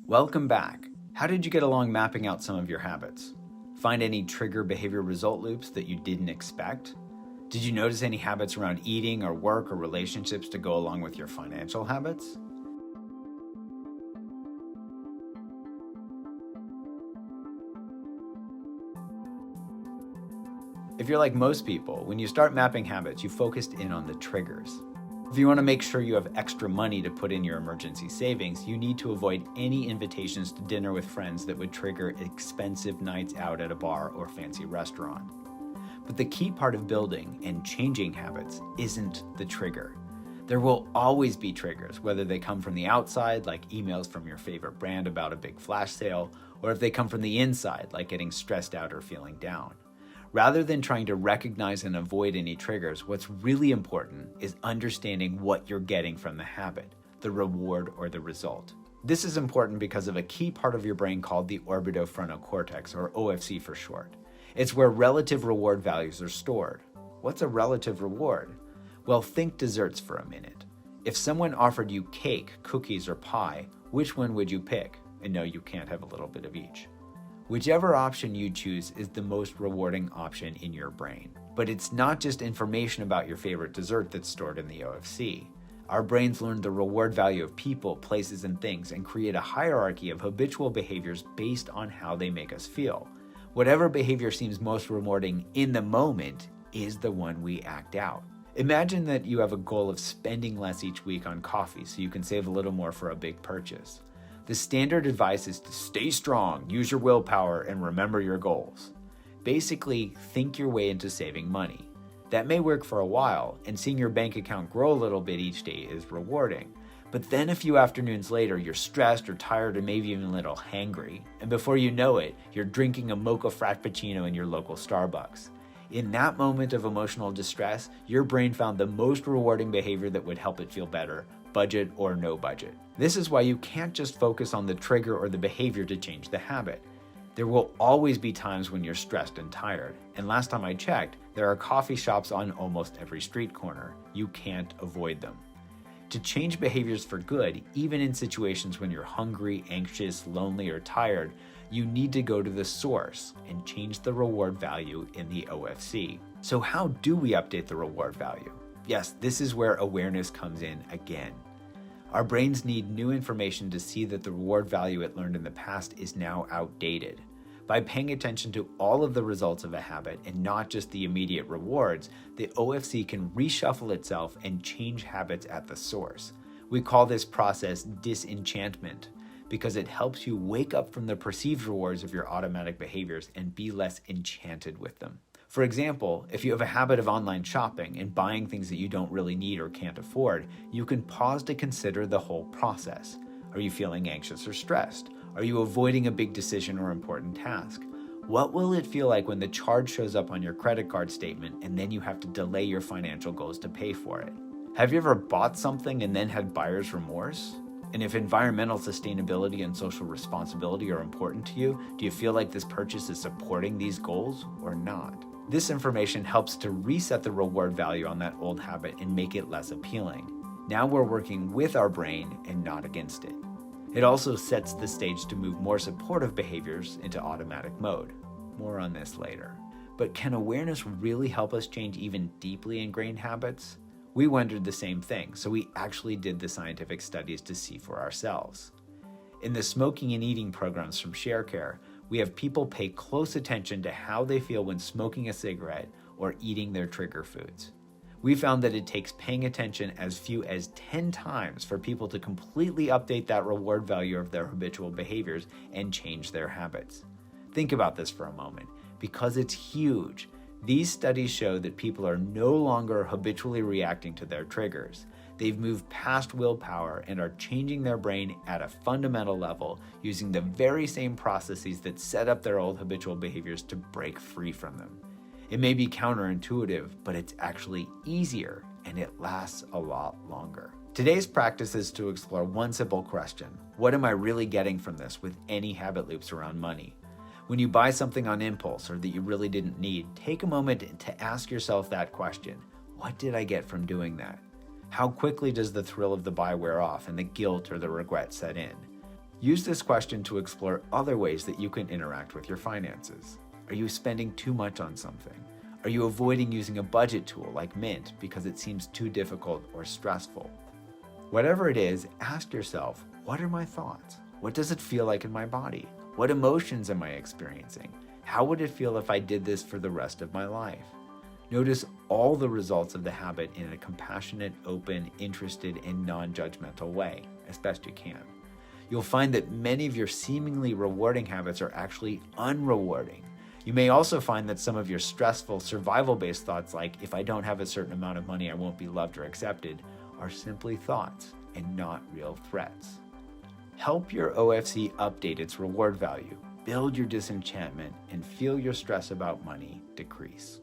Welcome back. How did you get along mapping out some of your habits? Find any trigger behavior result loops that you didn't expect? Did you notice any habits around eating or work or relationships to go along with your financial habits? If you're like most people, when you start mapping habits, you focused in on the triggers. If you want to make sure you have extra money to put in your emergency savings, you need to avoid any invitations to dinner with friends that would trigger expensive nights out at a bar or fancy restaurant. But the key part of building and changing habits isn't the trigger. There will always be triggers, whether they come from the outside, like emails from your favorite brand about a big flash sale, or if they come from the inside, like getting stressed out or feeling down. Rather than trying to recognize and avoid any triggers, what's really important is understanding what you're getting from the habit, the reward or the result. This is important because of a key part of your brain called the orbitofrontal cortex, or OFC for short. It's where relative reward values are stored. What's a relative reward? Well, think desserts for a minute. If someone offered you cake, cookies, or pie, which one would you pick? And no, you can't have a little bit of each. Whichever option you choose is the most rewarding option in your brain. But it's not just information about your favorite dessert that's stored in the OFC. Our brains learn the reward value of people, places, and things and create a hierarchy of habitual behaviors based on how they make us feel. Whatever behavior seems most rewarding in the moment is the one we act out. Imagine that you have a goal of spending less each week on coffee so you can save a little more for a big purchase. The standard advice is to stay strong, use your willpower, and remember your goals. Basically, think your way into saving money. That may work for a while, and seeing your bank account grow a little bit each day is rewarding. But then a few afternoons later, you're stressed or tired or maybe even a little hangry, and before you know it, you're drinking a mocha frappuccino in your local Starbucks. In that moment of emotional distress, your brain found the most rewarding behavior that would help it feel better, budget or no budget. This is why you can't just focus on the trigger or the behavior to change the habit. There will always be times when you're stressed and tired. And last time I checked, there are coffee shops on almost every street corner. You can't avoid them. To change behaviors for good, even in situations when you're hungry, anxious, lonely, or tired, you need to go to the source and change the reward value in the OFC. So how do we update the reward value? Yes, this is where awareness comes in again. Our brains need new information to see that the reward value it learned in the past is now outdated. By paying attention to all of the results of a habit and not just the immediate rewards, the OFC can reshuffle itself and change habits at the source. We call this process disenchantment because it helps you wake up from the perceived rewards of your automatic behaviors and be less enchanted with them. For example, if you have a habit of online shopping and buying things that you don't really need or can't afford, you can pause to consider the whole process. Are you feeling anxious or stressed? Are you avoiding a big decision or important task? What will it feel like when the charge shows up on your credit card statement and then you have to delay your financial goals to pay for it? Have you ever bought something and then had buyer's remorse? And if environmental sustainability and social responsibility are important to you, do you feel like this purchase is supporting these goals or not? This information helps to reset the reward value on that old habit and make it less appealing. Now we're working with our brain and not against it. It also sets the stage to move more supportive behaviors into automatic mode. More on this later. But can awareness really help us change even deeply ingrained habits? We wondered the same thing, so we actually did the scientific studies to see for ourselves. In the smoking and eating programs from Sharecare, we have people pay close attention to how they feel when smoking a cigarette or eating their trigger foods. We found that it takes paying attention as few as 10 times for people to completely update that reward value of their habitual behaviors and change their habits. Think about this for a moment, because it's huge. These studies show that people are no longer habitually reacting to their triggers. They've moved past willpower and are changing their brain at a fundamental level using the very same processes that set up their old habitual behaviors to break free from them. It may be counterintuitive, but it's actually easier and it lasts a lot longer. Today's practice is to explore one simple question. What am I really getting from this with any habit loops around money? When you buy something on impulse or that you really didn't need, take a moment to ask yourself that question. What did I get from doing that? How quickly does the thrill of the buy wear off and the guilt or the regret set in? Use this question to explore other ways that you can interact with your finances. Are you spending too much on something? Are you avoiding using a budget tool like Mint because it seems too difficult or stressful? Whatever it is, ask yourself, what are my thoughts? What does it feel like in my body? What emotions am I experiencing? How would it feel if I did this for the rest of my life? Notice all the results of the habit in a compassionate, open, interested, and non-judgmental way, as best you can. You'll find that many of your seemingly rewarding habits are actually unrewarding. You may also find that some of your stressful, survival-based thoughts like, if I don't have a certain amount of money, I won't be loved or accepted, are simply thoughts and not real threats. Help your OFC update its reward value, build your disenchantment, and feel your stress about money decrease.